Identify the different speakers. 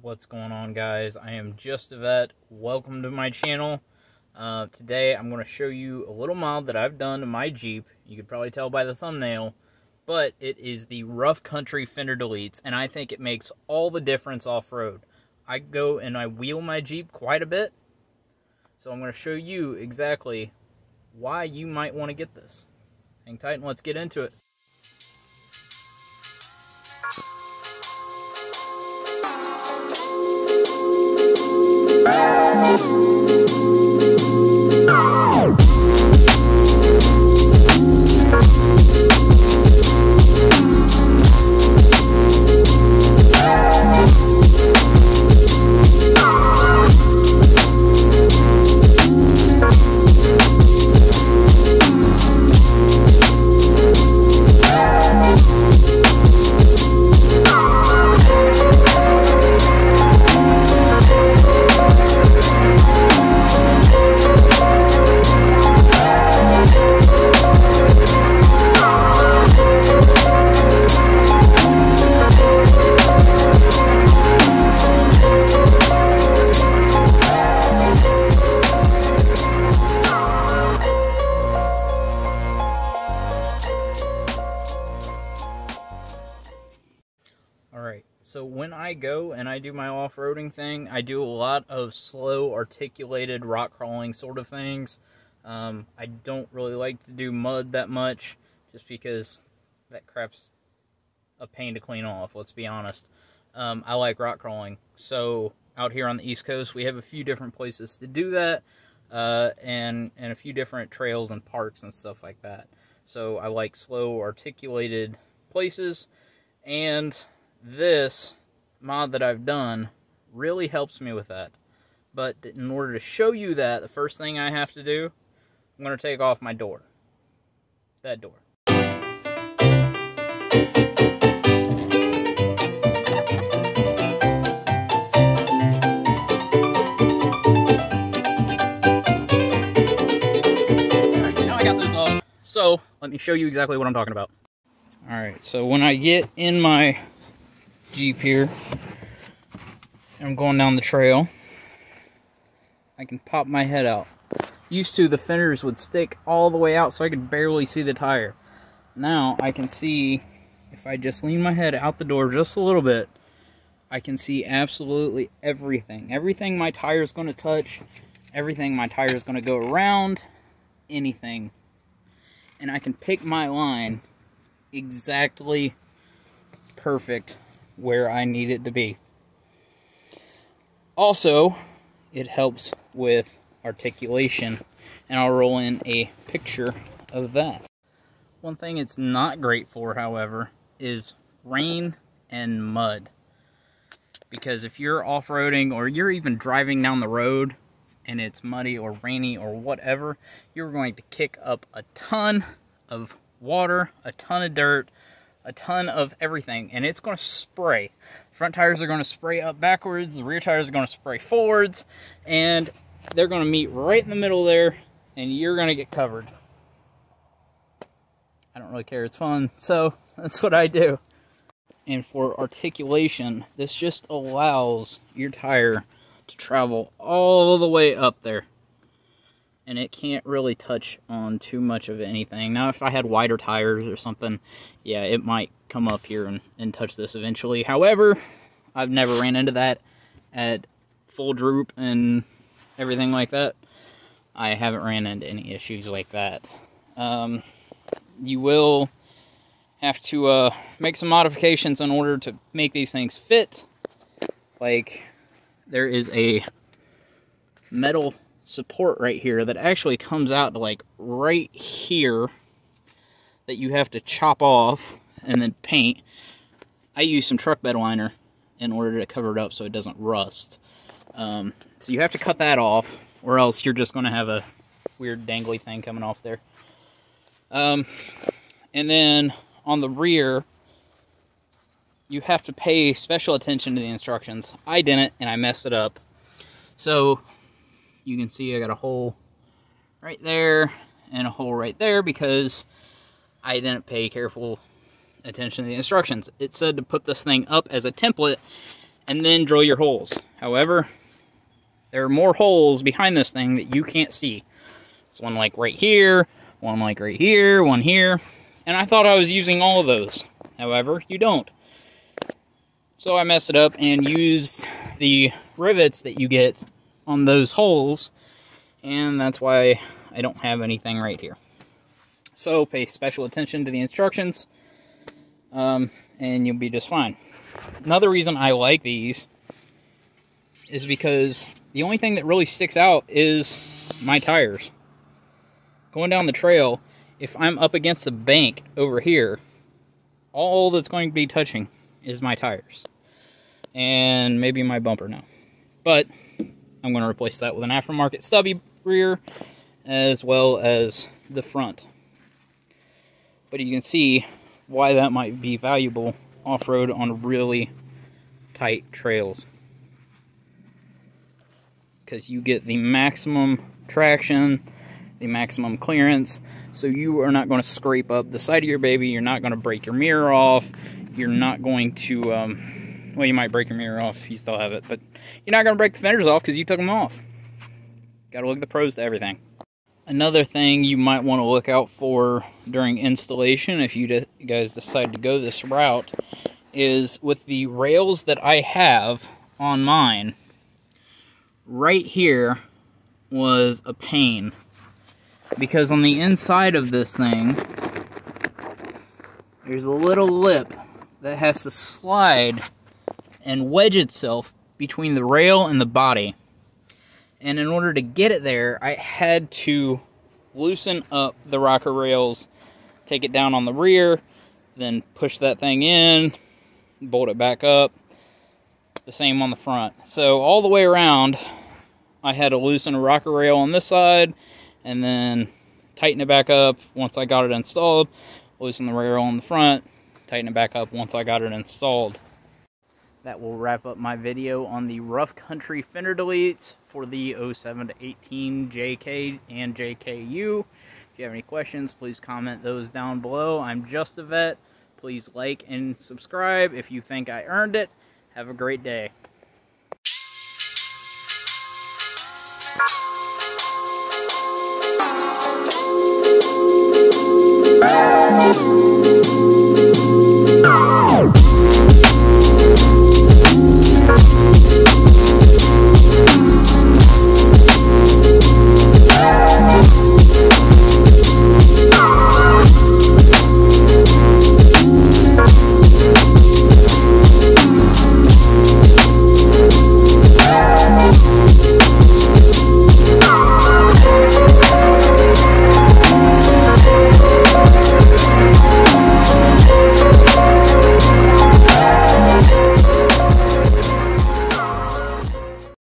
Speaker 1: What's going on, guys? I am Just a Vet. Welcome to my channel. Today I'm going to show you a little mod that I've done to my Jeep. You could probably tell by the thumbnail, but it is the rough Country Fender Deletes, and I think it makes all the difference off-road. I go and I wheel my Jeep quite a bit, so I'm going to show you exactly why you might want to get this. Hang tight and let's get into it. Alright, so when I go and I do my off-roading thing, I do a lot of slow, articulated, rock crawling sort of things. I don't really like to do mud that much, just because that crap's a pain to clean off, let's be honest. I like rock crawling, so out here on the East Coast, we have a few different places to do that, and a few different trails and parks and stuff like that. So I like slow, articulated places, and this mod that I've done really helps me with that. But in order to show you that, the first thing I have to do, I'm going to take off my door. That door. Alright, now I got this off. So, let me show you exactly what I'm talking about. Alright, so when I get in my Jeep here, I'm going down the trail, I can pop my head out. Used to, the fenders would stick all the way out so I could barely see the tire. Now I can see, if I just lean my head out the door just a little bit, I can see absolutely everything. Everything my tire is going to touch, everything my tire is going to go around, anything. And I can pick my line exactly perfect where I need it to be. Also, it helps with articulation, and I'll roll in a picture of that. One thing it's not great for, however, is rain and mud. Because if you're off-roading or you're even driving down the road and it's muddy or rainy or whatever, you're going to kick up a ton of water, a ton of dirt, a ton of everything, and it's going to spray. Front tires are going to spray up backwards, the rear tires are going to spray forwards, and they're going to meet right in the middle there, and you're going to get covered. I don't really care, it's fun, so that's what I do. And for articulation, this just allows your tire to travel all the way up there, and it can't really touch on too much of anything. Now, if I had wider tires or something, yeah, it might come up here and touch this eventually. However, I've never ran into that at full droop and everything like that. I haven't ran into any issues like that. You will have to make some modifications in order to make these things fit. Like, there is a metal support right here that actually comes out to like right here that you have to chop off and then paint. I use some truck bed liner in order to cover it up so it doesn't rust. So you have to cut that off, or else you're just going to have a weird dangly thing coming off there. And then on the rear, you have to pay special attention to the instructions. I didn't, and I messed it up. So you can see I got a hole right there and a hole right there because I didn't pay careful attention to the instructions. It said to put this thing up as a template, and then drill your holes. However, there are more holes behind this thing that you can't see. There's one like right here, one like right here, one here, and I thought I was using all of those. However, you don't. So I messed it up and used the rivets that you get on those holes, and that's why I don't have anything right here. So pay special attention to the instructions, and you'll be just fine. Another reason I like these is because the only thing that really sticks out is my tires. Going down the trail, if I'm up against the bank over here, all that's going to be touching is my tires. And maybe my bumper now. But I'm going to replace that with an aftermarket stubby rear, as well as the front. But you can see why that might be valuable off-road on really tight trails. Because you get the maximum traction, the maximum clearance, so you are not going to scrape up the side of your baby, you're not going to break your mirror off, you're not going to, well, you might break your mirror off if you still have it, but you're not going to break the fenders off because you took them off. Got to look at the pros to everything. Another thing you might want to look out for during installation, if you guys decide to go this route, is with the rails that I have on mine, right here was a pain. Because on the inside of this thing, there's a little lip that has to slide and wedge itself between the rail and the body. And in order to get it there, I had to loosen up the rocker rails, take it down on the rear, then push that thing in, bolt it back up. The same on the front. So all the way around, I had to loosen a rocker rail on this side, and then tighten it back up once I got it installed, loosen the rail on the front, tighten it back up once I got it installed. That will wrap up my video on the rough Country Fender Deletes for the 07 to 18 JK and JKU. If you have any questions, please comment those down below. I'm Just a Vet. Please like and subscribe if you think I earned it. Have a great day. Bye.